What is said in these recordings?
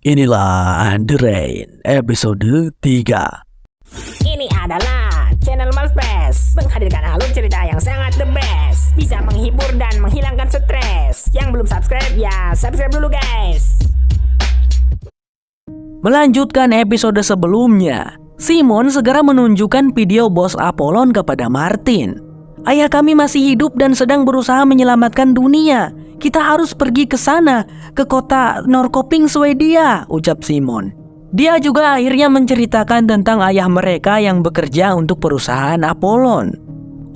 Inilah Underrain episode 3. Ini adalah channel Malfresh, menghadirkan alur cerita yang sangat the best, bisa menghibur dan menghilangkan stres. Yang belum subscribe ya subscribe dulu guys. Melanjutkan episode sebelumnya, Simon segera menunjukkan video bos Apollon kepada Martin. Ayah kami masih hidup dan sedang berusaha menyelamatkan dunia. Kita harus pergi ke sana, ke kota Norrköping, Swedia, ucap Simon. Dia juga akhirnya menceritakan tentang ayah mereka yang bekerja untuk perusahaan Apollon.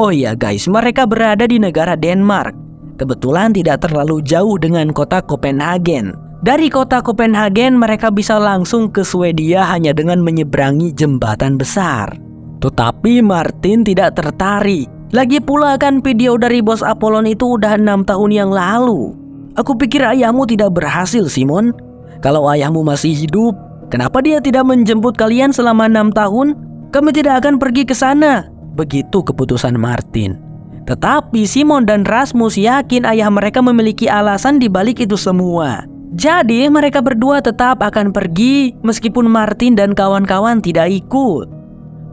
Oh iya guys, mereka berada di negara Denmark. Kebetulan tidak terlalu jauh dengan kota Copenhagen. Dari kota Copenhagen mereka bisa langsung ke Swedia hanya dengan menyeberangi jembatan besar. Tetapi Martin tidak tertarik. Lagi pula kan video dari bos Apollon itu udah 6 tahun yang lalu. Aku pikir ayahmu tidak berhasil, Simon. Kalau ayahmu masih hidup, kenapa dia tidak menjemput kalian selama 6 tahun? Kami tidak akan pergi ke sana. Begitu keputusan Martin. Tetapi Simon dan Rasmus yakin ayah mereka memiliki alasan di balik itu semua. Jadi mereka berdua tetap akan pergi meskipun Martin dan kawan-kawan tidak ikut.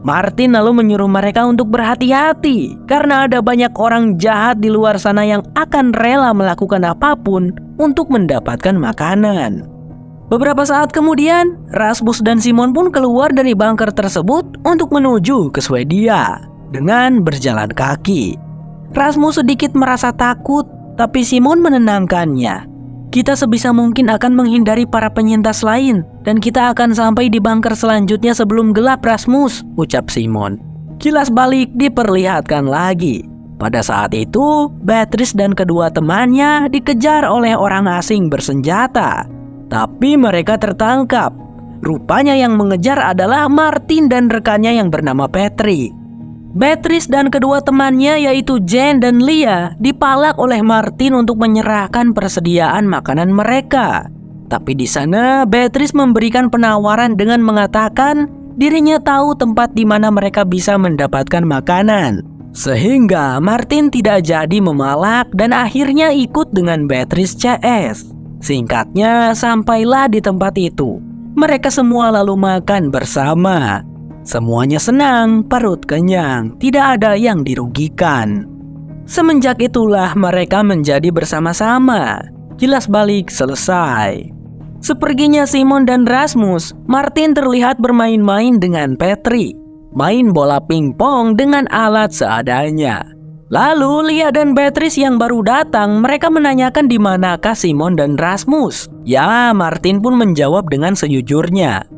Martin lalu menyuruh mereka untuk berhati-hati karena ada banyak orang jahat di luar sana yang akan rela melakukan apapun untuk mendapatkan makanan. Beberapa saat kemudian, Rasmus dan Simon pun keluar dari bunker tersebut untuk menuju ke Swedia dengan berjalan kaki. Rasmus sedikit merasa takut, tapi Simon menenangkannya. Kita sebisa mungkin akan menghindari para penyintas lain dan kita akan sampai di bunker selanjutnya sebelum gelap, Rasmus, ucap Simon. Kilas balik diperlihatkan lagi. Pada saat itu, Beatrice dan kedua temannya dikejar oleh orang asing bersenjata. Tapi mereka tertangkap. Rupanya yang mengejar adalah Martin dan rekannya yang bernama Patrick. Beatrice dan kedua temannya yaitu Jane dan Leah dipalak oleh Martin untuk menyerahkan persediaan makanan mereka. Tapi di sana Beatrice memberikan penawaran dengan mengatakan dirinya tahu tempat di mana mereka bisa mendapatkan makanan. Sehingga Martin tidak jadi memalak dan akhirnya ikut dengan Beatrice CS. Singkatnya, sampailah di tempat itu. Mereka semua lalu makan bersama. Semuanya senang, perut kenyang, tidak ada yang dirugikan. Semenjak itulah mereka menjadi bersama-sama. Kilas balik selesai. Seperginya Simon dan Rasmus, Martin terlihat bermain-main dengan Patrick. Main bola pingpong dengan alat seadanya. Lalu Leah dan Beatrice yang baru datang, mereka menanyakan di manakah Simon dan Rasmus. Ya, Martin pun menjawab dengan sejujurnya.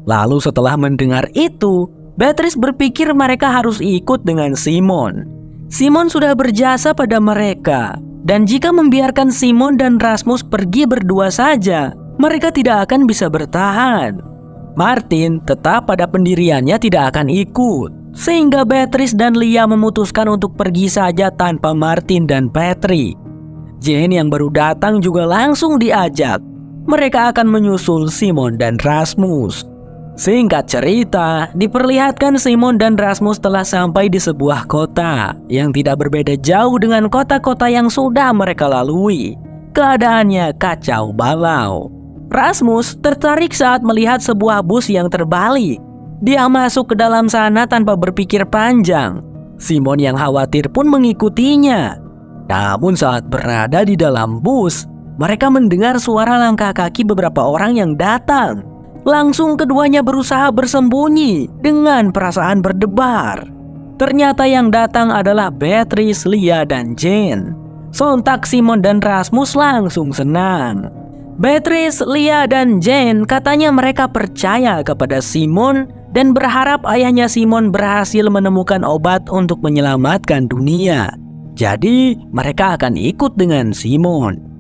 Lalu setelah mendengar itu, Beatrice berpikir mereka harus ikut dengan Simon. Simon sudah berjasa pada mereka, dan jika membiarkan Simon dan Rasmus pergi berdua saja, mereka tidak akan bisa bertahan. Martin tetap pada pendiriannya tidak akan ikut, sehingga Beatrice dan Leah memutuskan untuk pergi saja tanpa Martin dan Patrick. Jane yang baru datang juga langsung diajak. Mereka akan menyusul Simon dan Rasmus. Singkat cerita, diperlihatkan Simon dan Rasmus telah sampai di sebuah kota yang tidak berbeda jauh dengan kota-kota yang sudah mereka lalui. Keadaannya kacau balau. Rasmus tertarik saat melihat sebuah bus yang terbalik. Dia masuk ke dalam sana tanpa berpikir panjang. Simon yang khawatir pun mengikutinya. Namun saat berada di dalam bus, mereka mendengar suara langkah kaki beberapa orang yang datang. Langsung keduanya berusaha bersembunyi dengan perasaan berdebar. Ternyata yang datang adalah Beatrice, Leah, dan Jane. Sontak Simon dan Rasmus langsung senang. Beatrice, Leah, dan Jane katanya mereka percaya kepada Simon dan berharap ayahnya Simon berhasil menemukan obat untuk menyelamatkan dunia. Jadi mereka akan ikut dengan Simon.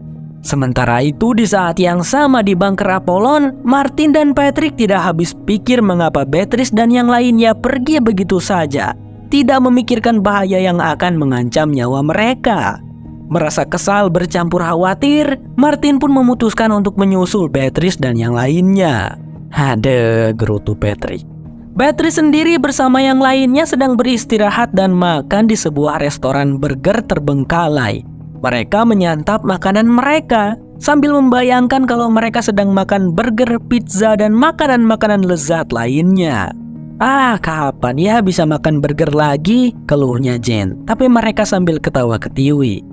Sementara itu di saat yang sama di bunker Apollon, Martin dan Patrick tidak habis pikir mengapa Beatrice dan yang lainnya pergi begitu saja, tidak memikirkan bahaya yang akan mengancam nyawa mereka. Merasa kesal bercampur khawatir, Martin pun memutuskan untuk menyusul Beatrice dan yang lainnya. Ada gerutu Patrick. Beatrice sendiri bersama yang lainnya sedang beristirahat dan makan di sebuah restoran burger terbengkalai. Mereka menyantap makanan mereka sambil membayangkan kalau mereka sedang makan burger, pizza, dan makanan-makanan lezat lainnya. "Ah, kapan ya bisa makan burger lagi?" keluhnya Jane, tapi mereka sambil ketawa ketiwi.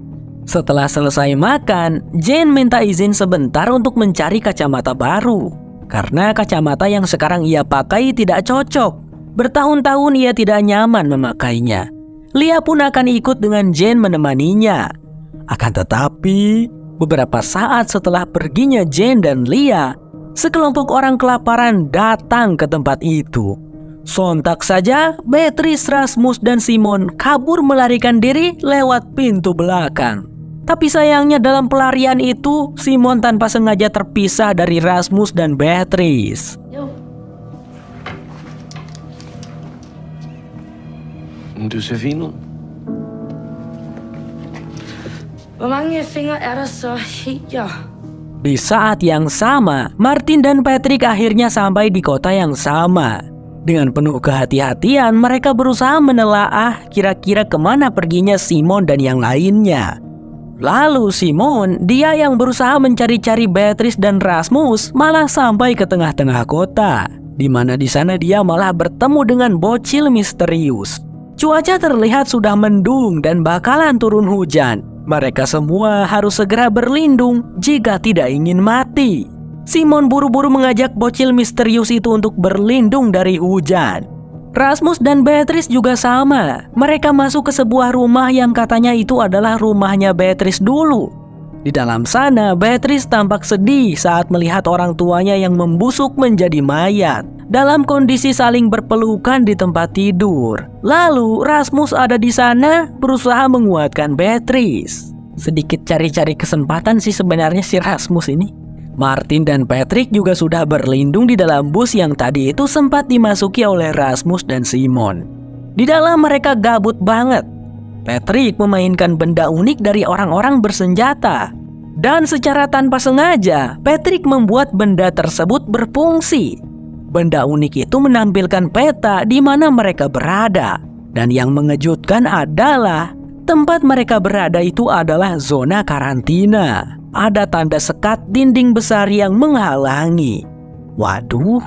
Setelah selesai makan, Jane minta izin sebentar untuk mencari kacamata baru. Karena kacamata yang sekarang ia pakai tidak cocok. Bertahun-tahun ia tidak nyaman memakainya. Lia pun akan ikut dengan Jane menemaninya. Akan tetapi, beberapa saat setelah perginya Jane dan Lia, sekelompok orang kelaparan datang ke tempat itu. Sontak saja, Beatrice, Rasmus, dan Simon kabur melarikan diri lewat pintu belakang. Tapi sayangnya dalam pelarian itu, Simon tanpa sengaja terpisah dari Rasmus dan Beatrice. Du ser fin ud. Hvor mange fingre er der så her? Di saat yang sama, Martin dan Patrick akhirnya sampai di kota yang sama. Dengan penuh kehati-hatian, mereka berusaha menelaah kira-kira kemana perginya Simon dan yang lainnya. Lalu Simon, dia yang berusaha mencari-cari Beatrice dan Rasmus, malah sampai ke tengah-tengah kota, di mana di sana dia malah bertemu dengan bocil misterius. Cuaca terlihat sudah mendung dan bakalan turun hujan. Mereka semua harus segera berlindung jika tidak ingin mati. Simon buru-buru mengajak bocil misterius itu untuk berlindung dari hujan. Rasmus dan Beatrice juga sama. Mereka masuk ke sebuah rumah yang katanya itu adalah rumahnya Beatrice dulu. Di dalam sana, Beatrice tampak sedih saat melihat orang tuanya yang membusuk menjadi mayat, dalam kondisi saling berpelukan di tempat tidur. Lalu Rasmus ada di sana berusaha menguatkan Beatrice. Sedikit cari-cari kesempatan sih sebenarnya si Rasmus ini. Martin dan Patrick juga sudah berlindung di dalam bus yang tadi itu sempat dimasuki oleh Rasmus dan Simon. Di dalam mereka gabut banget. Patrick memainkan benda unik dari orang-orang bersenjata. Dan secara tanpa sengaja, Patrick membuat benda tersebut berfungsi. Benda unik itu menampilkan peta di mana mereka berada. Dan yang mengejutkan adalah tempat mereka berada itu adalah zona karantina. Ada tanda sekat dinding besar yang menghalangi. Waduh,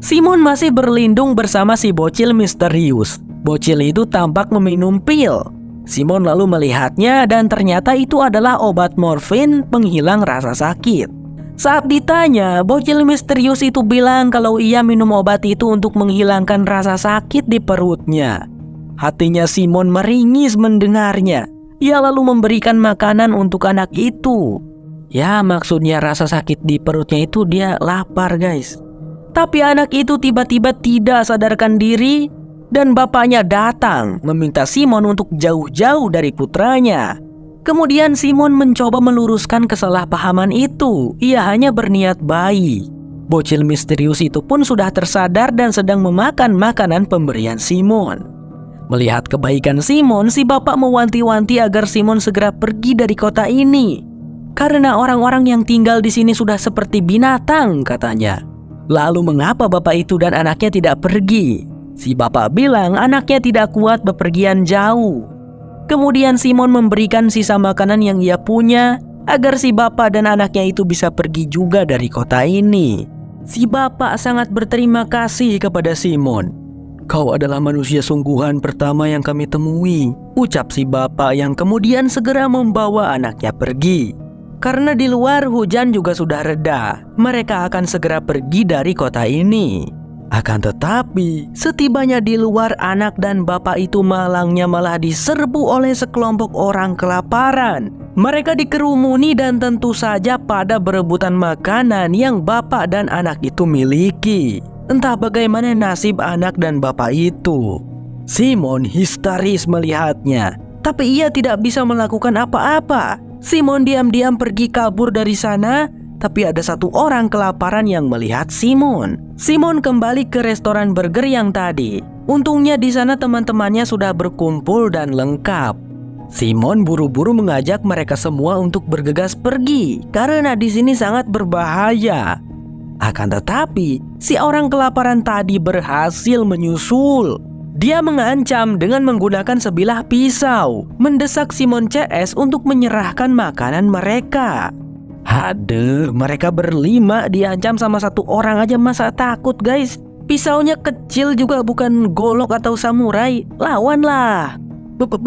Simon masih berlindung bersama si bocil misterius. Bocil itu tampak meminum pil. Simon lalu melihatnya dan ternyata itu adalah obat morfin penghilang rasa sakit. Saat ditanya, bocil misterius itu bilang kalau ia minum obat itu untuk menghilangkan rasa sakit di perutnya. Hatinya Simon meringis mendengarnya. Ia lalu memberikan makanan untuk anak itu. Ya, maksudnya rasa sakit di perutnya itu dia lapar, guys. Tapi anak itu tiba-tiba tidak sadarkan diri dan bapaknya datang meminta Simon untuk jauh-jauh dari putranya. Kemudian Simon mencoba meluruskan kesalahpahaman itu. Ia hanya berniat baik. Bocil misterius itu pun sudah tersadar dan sedang memakan makanan pemberian Simon. Melihat kebaikan Simon, si bapak mewanti-wanti agar Simon segera pergi dari kota ini. Karena orang-orang yang tinggal di sini sudah seperti binatang, katanya. Lalu mengapa bapak itu dan anaknya tidak pergi? Si bapak bilang anaknya tidak kuat bepergian jauh. Kemudian Simon memberikan sisa makanan yang ia punya agar si bapak dan anaknya itu bisa pergi juga dari kota ini. Si bapak sangat berterima kasih kepada Simon. "Kau adalah manusia sungguhan pertama yang kami temui," ucap si bapak yang kemudian segera membawa anaknya pergi. Karena di luar hujan juga sudah reda, mereka akan segera pergi dari kota ini. Akan tetapi, setibanya di luar, anak dan bapak itu malangnya malah diserbu oleh sekelompok orang kelaparan. Mereka dikerumuni dan tentu saja pada berebutan makanan yang bapak dan anak itu miliki. Entah bagaimana nasib anak dan bapak itu. Simon histeris melihatnya, tapi ia tidak bisa melakukan apa-apa. Simon diam-diam pergi kabur dari sana, tapi ada satu orang kelaparan yang melihat Simon. Simon kembali ke restoran burger yang tadi. Untungnya di sana teman-temannya sudah berkumpul dan lengkap. Simon buru-buru mengajak mereka semua untuk bergegas pergi karena di sini sangat berbahaya. Akan tetapi, si orang kelaparan tadi berhasil menyusul. Dia mengancam dengan menggunakan sebilah pisau, mendesak Simon CS untuk menyerahkan makanan mereka. Aduh, mereka berlima diancam sama satu orang aja masa takut guys. Pisaunya kecil juga bukan golok atau samurai. Lawanlah.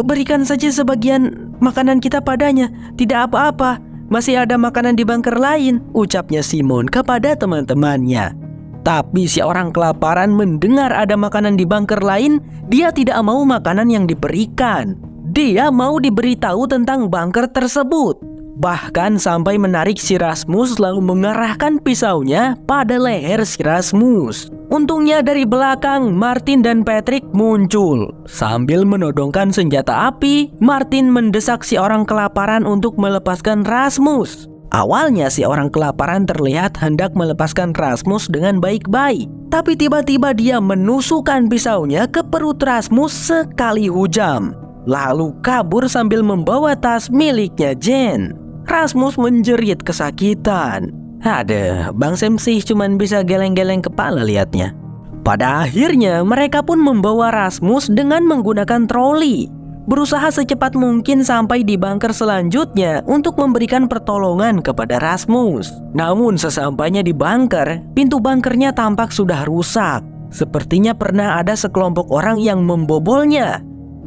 Berikan saja sebagian makanan kita padanya. Tidak apa-apa, masih ada makanan di bunker lain, ucapnya Simon kepada teman-temannya. Tapi si orang kelaparan mendengar ada makanan di bunker lain, dia tidak mau makanan yang diberikan. Dia mau diberitahu tentang bunker tersebut. Bahkan sampai menarik si Rasmus lalu mengarahkan pisaunya pada leher si Rasmus. Untungnya dari belakang Martin dan Patrick muncul. Sambil menodongkan senjata api, Martin mendesak si orang kelaparan untuk melepaskan Rasmus. Awalnya si orang kelaparan terlihat hendak melepaskan Rasmus dengan baik-baik. Tapi tiba-tiba dia menusukkan pisaunya ke perut Rasmus sekali hujam. Lalu kabur sambil membawa tas miliknya Jen. Rasmus menjerit kesakitan. Aduh, Bang Sam sih cuman bisa geleng-geleng kepala liatnya. Pada akhirnya mereka pun membawa Rasmus dengan menggunakan troli. Berusaha secepat mungkin sampai di bunker selanjutnya untuk memberikan pertolongan kepada Rasmus. Namun sesampainya di bunker, pintu bunkernya tampak sudah rusak. Sepertinya pernah ada sekelompok orang yang membobolnya.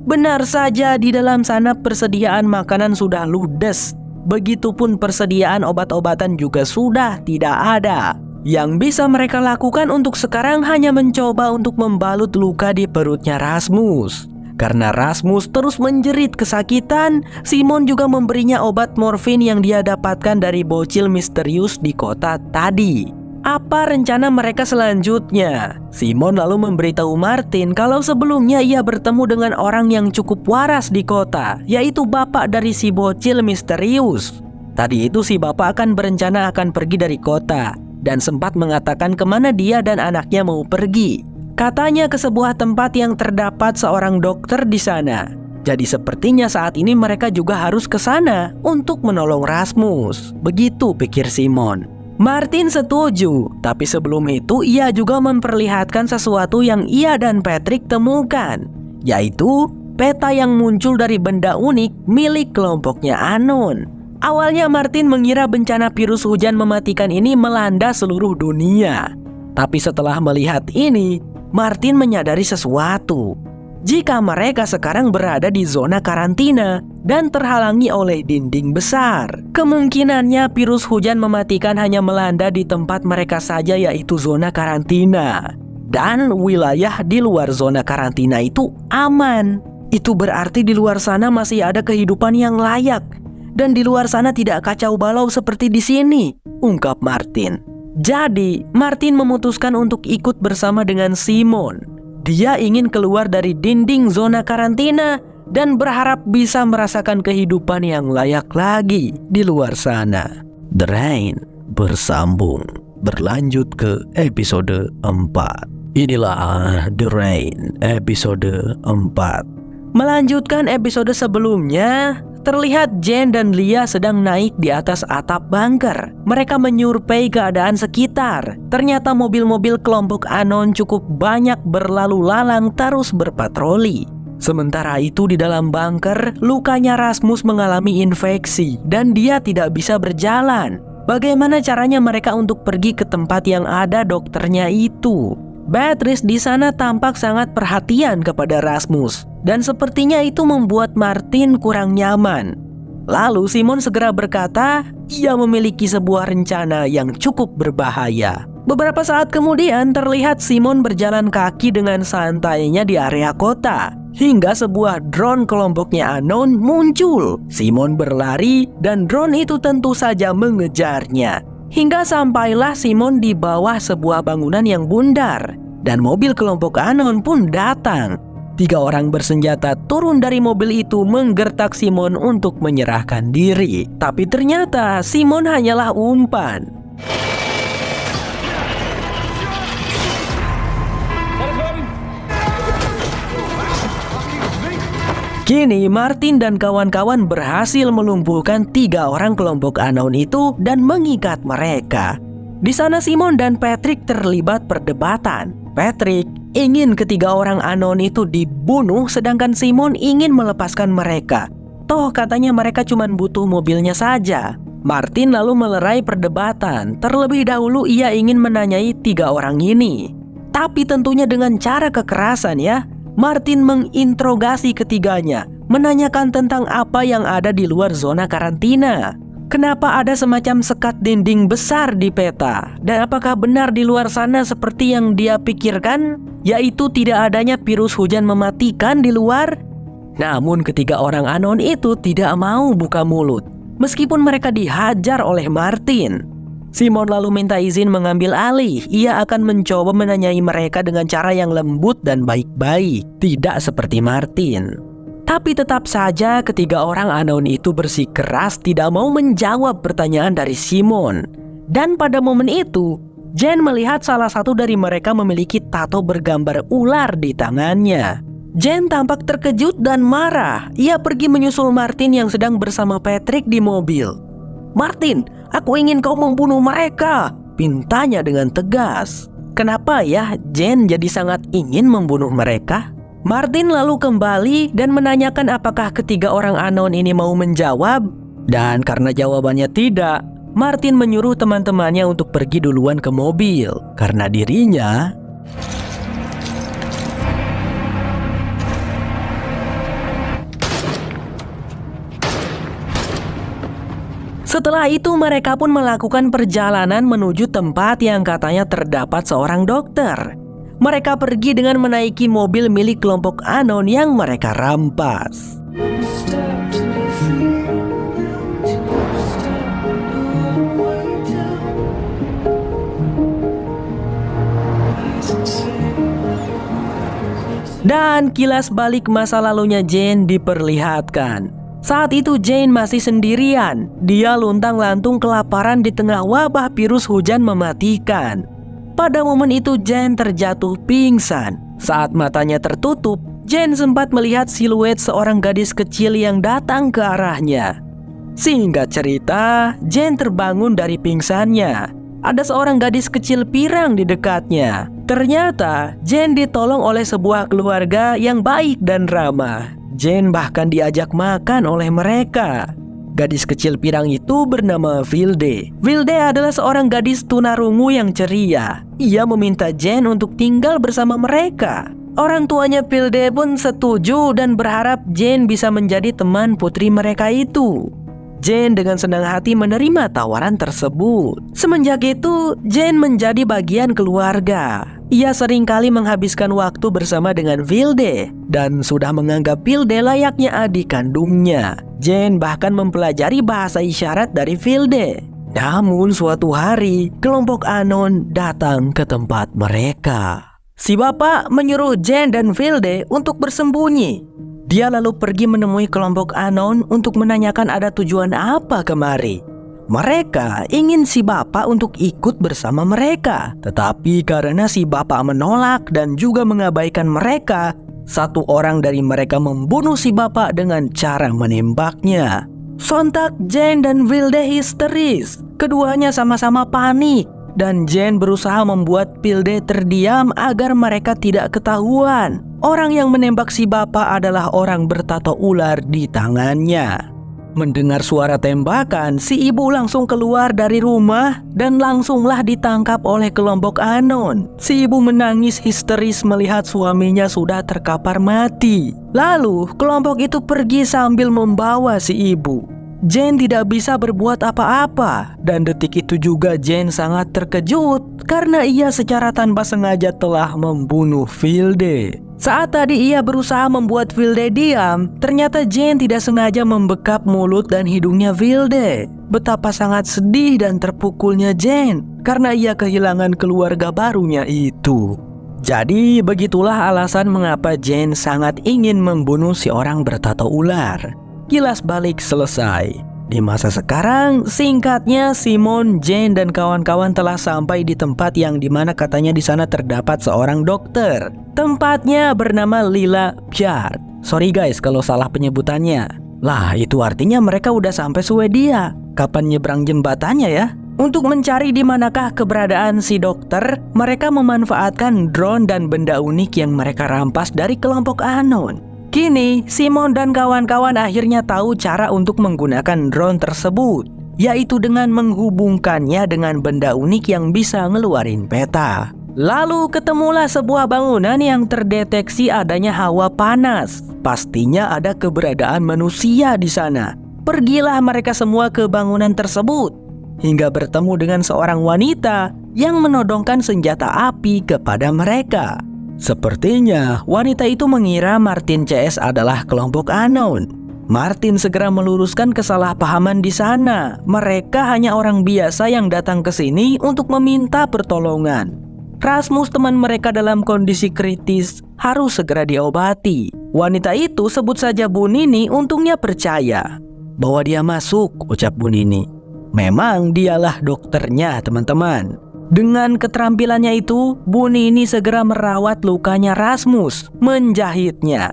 Benar saja di dalam sana persediaan makanan sudah ludes. Begitupun persediaan obat-obatan juga sudah tidak ada. Yang bisa mereka lakukan untuk sekarang hanya mencoba untuk membalut luka di perutnya Rasmus. Karena Rasmus terus menjerit kesakitan, Simon juga memberinya obat morfin yang dia dapatkan dari bocil misterius di kota tadi. Apa rencana mereka selanjutnya? Simon lalu memberitahu Martin kalau sebelumnya ia bertemu dengan orang yang cukup waras di kota, yaitu bapak dari si bocil misterius. Tadi itu si bapak akan berencana akan pergi dari kota dan sempat mengatakan kemana dia dan anaknya mau pergi. Katanya ke sebuah tempat yang terdapat seorang dokter di sana. Jadi sepertinya saat ini mereka juga harus ke sana untuk menolong Rasmus. Begitu pikir Simon. Martin setuju, tapi sebelum itu ia juga memperlihatkan sesuatu yang ia dan Patrick temukan, yaitu peta yang muncul dari benda unik milik kelompoknya Anon. Awalnya Martin mengira bencana virus hujan mematikan ini melanda seluruh dunia. Tapi setelah melihat ini, Martin menyadari sesuatu. Jika mereka sekarang berada di zona karantina dan terhalangi oleh dinding besar, kemungkinannya virus hujan mematikan hanya melanda di tempat mereka saja, yaitu zona karantina. Dan wilayah di luar zona karantina itu aman. Itu berarti di luar sana masih ada kehidupan yang layak. Dan di luar sana tidak kacau balau seperti di sini, ungkap Martin. Jadi, Martin memutuskan untuk ikut bersama dengan Simon. Dia ingin keluar dari dinding zona karantina dan berharap bisa merasakan kehidupan yang layak lagi di luar sana. The Rain bersambung, berlanjut ke episode 4. Inilah The Rain episode 4. Melanjutkan episode sebelumnya, terlihat Jen dan Lia sedang naik di atas atap bunker. Mereka menyurvei keadaan sekitar. Ternyata mobil-mobil kelompok Anon cukup banyak berlalu lalang terus berpatroli. Sementara itu di dalam bunker, lukanya Rasmus mengalami infeksi dan dia tidak bisa berjalan. Bagaimana caranya mereka untuk pergi ke tempat yang ada dokternya itu? Beatrice di sana tampak sangat perhatian kepada Rasmus dan sepertinya itu membuat Martin kurang nyaman. Lalu Simon segera berkata, ia memiliki sebuah rencana yang cukup berbahaya. Beberapa saat kemudian terlihat Simon berjalan kaki dengan santainya di area kota hingga sebuah drone kelompoknya Anon muncul. Simon berlari dan drone itu tentu saja mengejarnya. Hingga sampailah Simon di bawah sebuah bangunan yang bundar dan mobil kelompok Anon pun datang. 3 orang bersenjata turun dari mobil itu menggertak Simon untuk menyerahkan diri. Tapi ternyata Simon hanyalah umpan. Kini Martin dan kawan-kawan berhasil melumpuhkan 3 orang kelompok Anon itu dan mengikat mereka. Di sana Simon dan Patrick terlibat perdebatan. Patrick ingin ketiga orang Anon itu dibunuh sedangkan Simon ingin melepaskan mereka. Toh katanya mereka cuma butuh mobilnya saja. Martin lalu melerai perdebatan. Terlebih dahulu ia ingin menanyai 3 orang ini. Tapi tentunya dengan cara kekerasan ya. Martin menginterogasi ketiganya, menanyakan tentang apa yang ada di luar zona karantina. Kenapa ada semacam sekat dinding besar di peta? Dan apakah benar di luar sana seperti yang dia pikirkan? Yaitu tidak adanya virus hujan mematikan di luar? Namun ketiga orang anon itu tidak mau buka mulut. Meskipun mereka dihajar oleh Martin. Simon lalu minta izin mengambil alih. Ia akan mencoba menanyai mereka dengan cara yang lembut dan baik-baik, tidak seperti Martin. Tapi tetap saja ketiga orang anon itu bersikeras tidak mau menjawab pertanyaan dari Simon. Dan pada momen itu, Jane melihat salah satu dari mereka memiliki tato bergambar ular di tangannya. Jane tampak terkejut dan marah. Ia pergi menyusul Martin yang sedang bersama Patrick di mobil. "Martin, aku ingin kau membunuh mereka," pintanya dengan tegas. Kenapa ya Jane jadi sangat ingin membunuh mereka? Martin lalu kembali dan menanyakan apakah ketiga orang anon ini mau menjawab. Dan karena jawabannya tidak, Martin menyuruh teman-temannya untuk pergi duluan ke mobil. Karena dirinya Setelah itu mereka pun melakukan perjalanan menuju tempat yang katanya terdapat seorang dokter. Mereka pergi dengan menaiki mobil milik kelompok anon yang mereka rampas. Dan kilas balik masa lalunya Jane diperlihatkan. Saat itu Jane masih sendirian. Dia luntang-lantung kelaparan di tengah wabah virus hujan mematikan. Pada momen itu Jane terjatuh pingsan. Saat matanya tertutup, Jane sempat melihat siluet seorang gadis kecil yang datang ke arahnya. Singkat cerita, Jane terbangun dari pingsannya. Ada seorang gadis kecil pirang di dekatnya. Ternyata Jane ditolong oleh sebuah keluarga yang baik dan ramah. Jane bahkan diajak makan oleh mereka. Gadis kecil pirang itu bernama Vilde. Vilde adalah seorang gadis tunarungu yang ceria. Ia meminta Jane untuk tinggal bersama mereka. Orang tuanya Vilde pun setuju dan berharap Jane bisa menjadi teman putri mereka itu. Jane dengan senang hati menerima tawaran tersebut. Semenjak itu, Jane menjadi bagian keluarga. Ia seringkali menghabiskan waktu bersama dengan Vilde dan sudah menganggap Vilde layaknya adik kandungnya. Jane bahkan mempelajari bahasa isyarat dari Vilde. Namun suatu hari, kelompok anon datang ke tempat mereka. Si bapak menyuruh Jane dan Vilde untuk bersembunyi. Dia lalu pergi menemui kelompok anon untuk menanyakan ada tujuan apa kemari. Mereka ingin si bapak untuk ikut bersama mereka. Tetapi karena si bapak menolak dan juga mengabaikan mereka, satu orang dari mereka membunuh si bapak dengan cara menembaknya. Sontak Jane dan Vilde histeris. Keduanya sama-sama panik. Dan Jane berusaha membuat Vilde terdiam agar mereka tidak ketahuan. Orang yang menembak si bapak adalah orang bertato ular di tangannya. Mendengar suara tembakan, si ibu langsung keluar dari rumah dan langsunglah ditangkap oleh kelompok anon. Si ibu menangis histeris melihat suaminya sudah terkapar mati. Lalu kelompok itu pergi sambil membawa si ibu. Jane tidak bisa berbuat apa-apa, dan detik itu juga Jane sangat terkejut karena ia secara tanpa sengaja telah membunuh Vilde. Saat tadi ia berusaha membuat Vilde diam, ternyata Jane tidak sengaja membekap mulut dan hidungnya Vilde. Betapa sangat sedih dan terpukulnya Jane karena ia kehilangan keluarga barunya itu. Jadi begitulah alasan mengapa Jane sangat ingin membunuh si orang bertato ular. Kilas balik selesai. Di masa sekarang, singkatnya Simon, Jane, dan kawan-kawan telah sampai di tempat yang dimana katanya di sana terdapat seorang dokter. Tempatnya bernama Lila Pyart. Sorry guys kalau salah penyebutannya. Lah itu artinya mereka udah sampai Swedia. Kapan nyebrang jembatannya ya? Untuk mencari di manakah keberadaan si dokter, mereka memanfaatkan drone dan benda unik yang mereka rampas dari kelompok anon. Kini, Simon dan kawan-kawan akhirnya tahu cara untuk menggunakan drone tersebut. yaitu dengan menghubungkannya dengan benda unik yang bisa ngeluarin peta. Lalu ketemulah sebuah bangunan yang terdeteksi adanya hawa panas. Pastinya ada keberadaan manusia di sana. Pergilah mereka semua ke bangunan tersebut, hingga bertemu dengan seorang wanita yang menodongkan senjata api kepada mereka. Sepertinya wanita itu mengira Martin CS adalah kelompok anon. Martin segera meluruskan kesalahpahaman di sana. Mereka hanya orang biasa yang datang ke sini untuk meminta pertolongan. Rasmus, teman mereka dalam kondisi kritis, harus segera diobati. Wanita itu, sebut saja Bu Nini, untungnya percaya. "Bawa dia masuk," ucap Bu Nini. Memang dialah dokternya, teman-teman. Dengan keterampilannya itu, Bu Nini segera merawat lukanya Rasmus, menjahitnya.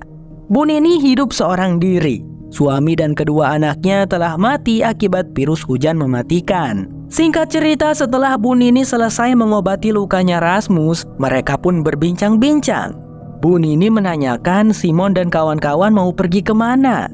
Bu Nini hidup seorang diri. Suami dan kedua anaknya telah mati akibat virus hujan mematikan. Singkat cerita, setelah Bu Nini selesai mengobati lukanya Rasmus, mereka pun berbincang-bincang. Bu Nini menanyakan Simon dan kawan-kawan mau pergi kemana.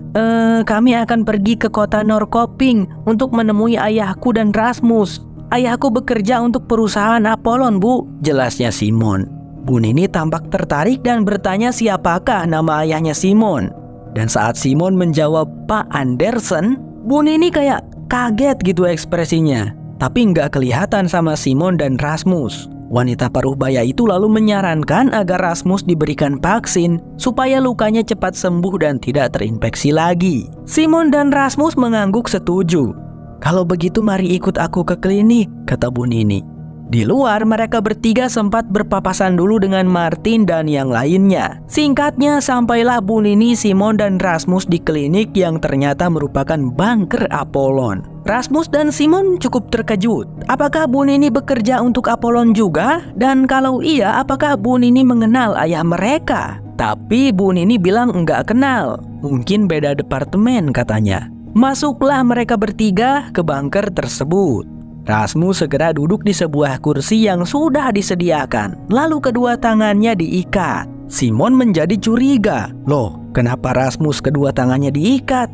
Kami akan pergi ke kota Norrköping untuk menemui ayahku dan Rasmus. Ayahku bekerja untuk perusahaan Apollon, Bu, jelasnya Simon. Bu Nini tampak tertarik dan bertanya siapakah nama ayahnya Simon. Dan saat Simon menjawab Pak Andersen, Bu Nini kayak kaget gitu ekspresinya. Tapi nggak kelihatan sama Simon dan Rasmus. Wanita paruh baya itu lalu menyarankan agar Rasmus diberikan vaksin supaya lukanya cepat sembuh dan tidak terinfeksi lagi. Simon dan Rasmus mengangguk setuju. "Kalau begitu mari ikut aku ke klinik," kata Bu Nini. Di luar, mereka bertiga sempat berpapasan dulu dengan Martin dan yang lainnya. Singkatnya, sampailah Bu Nini, Simon, dan Rasmus di klinik yang ternyata merupakan bunker Apollon. Rasmus dan Simon cukup terkejut. Apakah Bu Nini bekerja untuk Apollon juga? Dan kalau iya, apakah Bu Nini mengenal ayah mereka? Tapi Bu Nini bilang enggak kenal. Mungkin beda departemen, katanya. Masuklah mereka bertiga ke bunker tersebut. Rasmus segera duduk di sebuah kursi yang sudah disediakan. Lalu kedua tangannya diikat. Simon menjadi curiga. Loh, kenapa Rasmus kedua tangannya diikat?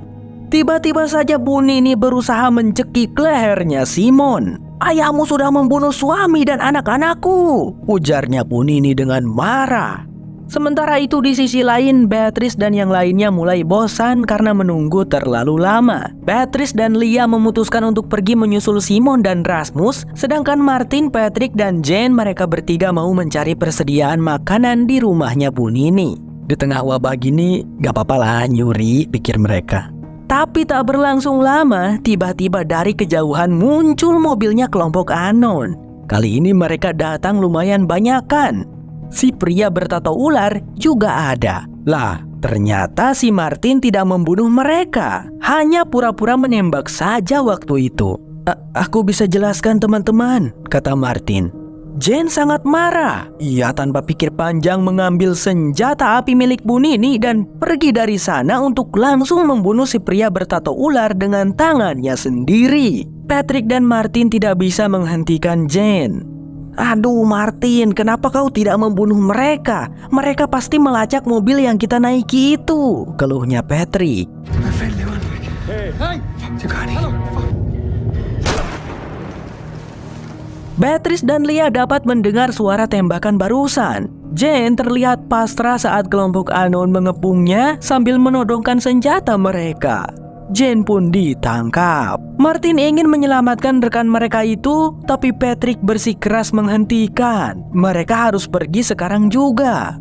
Tiba-tiba saja Bu Nini berusaha mencekik lehernya Simon. "Ayahmu sudah membunuh suami dan anak-anakku," ujarnya Bu Nini dengan marah. Sementara itu di sisi lain, Beatrice dan yang lainnya mulai bosan karena menunggu terlalu lama. Beatrice dan Lia memutuskan untuk pergi menyusul Simon dan Rasmus, sedangkan Martin, Patrick, dan Jane mereka bertiga mau mencari persediaan makanan di rumahnya Bu Nini. Di tengah wabah gini, gak apa-apa lah nyuri, pikir mereka. Tapi tak berlangsung lama, tiba-tiba dari kejauhan muncul mobilnya kelompok anon. Kali ini mereka datang lumayan banyakan. Si pria bertato ular juga ada. Lah, ternyata si Martin tidak membunuh mereka, hanya pura-pura menembak saja waktu itu. Aku bisa jelaskan teman-teman, kata Martin. Jane sangat marah. Ia tanpa pikir panjang mengambil senjata api milik Bu Nini dan pergi dari sana untuk langsung membunuh si pria bertato ular dengan tangannya sendiri. Patrick dan Martin tidak bisa menghentikan Jane. Aduh Martin, kenapa kau tidak membunuh mereka? Mereka pasti melacak mobil yang kita naiki itu, keluhnya Patrick. Beatrice dan Lia dapat mendengar suara tembakan barusan. Jane terlihat pasrah saat kelompok anon mengepungnya sambil menodongkan senjata mereka. Jane pun ditangkap. Martin ingin menyelamatkan rekan mereka itu, tapi Patrick bersikeras menghentikan. Mereka harus pergi sekarang juga.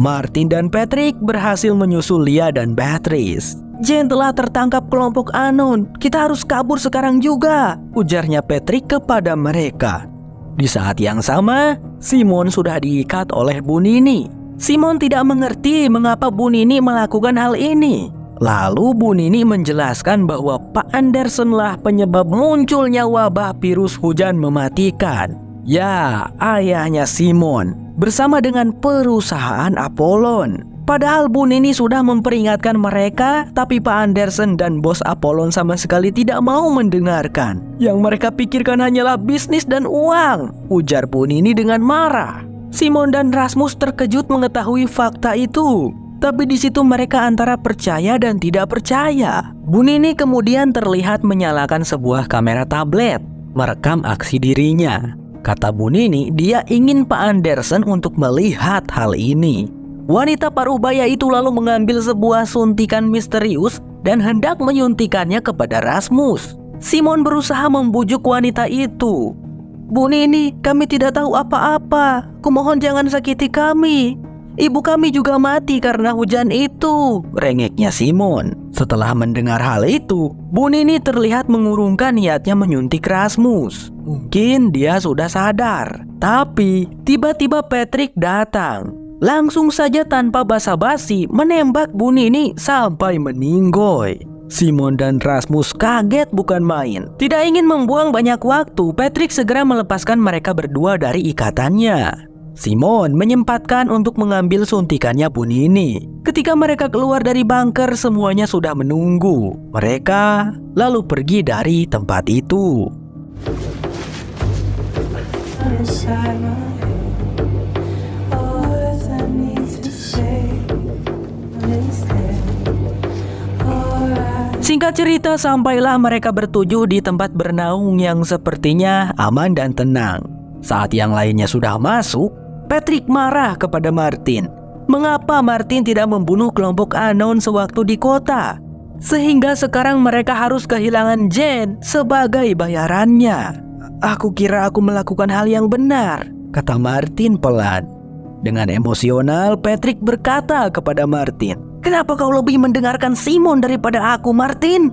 Martin dan Patrick berhasil menyusul Lia dan Beatrice. Jane telah tertangkap kelompok anon. Kita harus kabur sekarang juga, ujarnya Patrick kepada mereka. Di saat yang sama, Simon sudah diikat oleh Bu Nini. Simon tidak mengerti mengapa Bu Nini melakukan hal ini. Lalu Bu Nini menjelaskan bahwa Pak Andersenlah penyebab munculnya wabah virus hujan mematikan. Ya, ayahnya Simon bersama dengan perusahaan Apollon. Padahal Bu Nini sudah memperingatkan mereka, tapi Pak Andersen dan bos Apollon sama sekali tidak mau mendengarkan. Yang mereka pikirkan hanyalah bisnis dan uang, ujar Bu Nini dengan marah. Simon dan Rasmus terkejut mengetahui fakta itu. Tapi di situ mereka antara percaya dan tidak percaya. Bu Nini kemudian terlihat menyalakan sebuah kamera tablet, merekam aksi dirinya. Kata Bu Nini, dia ingin Pak Andersen untuk melihat hal ini. Wanita parubaya itu lalu mengambil sebuah suntikan misterius dan hendak menyuntikannya kepada Rasmus. Simon berusaha membujuk wanita itu. Bu Nini, kami tidak tahu apa-apa. Kumohon jangan sakiti kami. Ibu kami juga mati karena hujan itu, rengeknya Simon. Setelah mendengar hal itu, Bu Nini terlihat mengurungkan niatnya menyuntik Rasmus. Mungkin dia sudah sadar. Tapi tiba-tiba Patrick datang. Langsung saja tanpa basa-basi menembak Bu Nini sampai meninggoy. Simon dan Rasmus kaget bukan main. Tidak ingin membuang banyak waktu, Patrick segera melepaskan mereka berdua dari ikatannya. Simon menyempatkan untuk mengambil suntikannya Bu Nini. Ketika mereka keluar dari bunker, semuanya sudah menunggu. Mereka lalu pergi dari tempat itu. Singkat cerita, sampailah mereka bertujuh di tempat bernaung yang sepertinya aman dan tenang. Saat yang lainnya sudah masuk, Patrick marah kepada Martin. Mengapa Martin tidak membunuh kelompok anon sewaktu di kota? Sehingga sekarang mereka harus kehilangan Jane sebagai bayarannya. Aku kira aku melakukan hal yang benar, kata Martin pelan. Dengan emosional, Patrick berkata kepada Martin, "Kenapa kau lebih mendengarkan Simon daripada aku, Martin?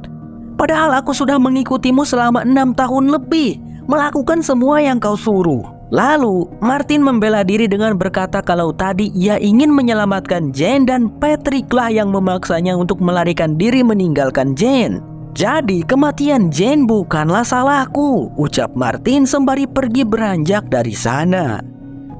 Padahal aku sudah mengikutimu selama 6 tahun lebih, melakukan semua yang kau suruh." Lalu, Martin membela diri dengan berkata kalau tadi ia ingin menyelamatkan Jane dan Patricklah yang memaksanya untuk melarikan diri meninggalkan Jane. Jadi, kematian Jane bukanlah salahku, ucap Martin sembari pergi beranjak dari sana.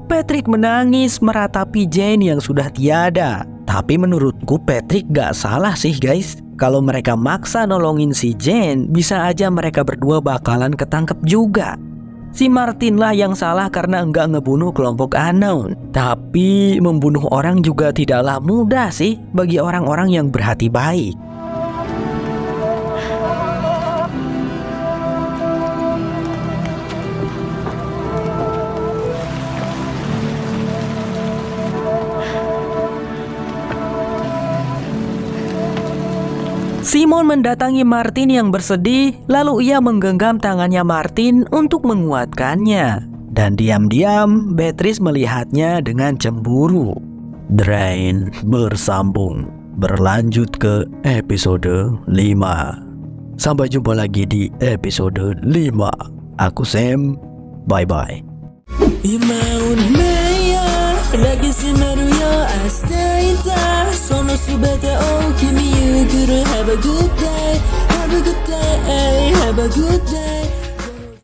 Patrick menangis meratapi Jane yang sudah tiada. Tapi menurutku Patrick gak salah sih guys. Kalau mereka maksa nolongin si Jane, bisa aja mereka berdua bakalan ketangkep juga. Si Martin lah yang salah karena enggak ngebunuh kelompok anon. Tapi membunuh orang juga tidaklah mudah sih bagi orang-orang yang berhati baik. Simon mendatangi Martin yang bersedih, lalu ia menggenggam tangannya Martin untuk menguatkannya. Dan diam-diam Beatrice melihatnya dengan cemburu. Drain bersambung, berlanjut ke episode 5. Sampai jumpa lagi di episode 5. Aku Sam, bye-bye. Have a good day, have a good day.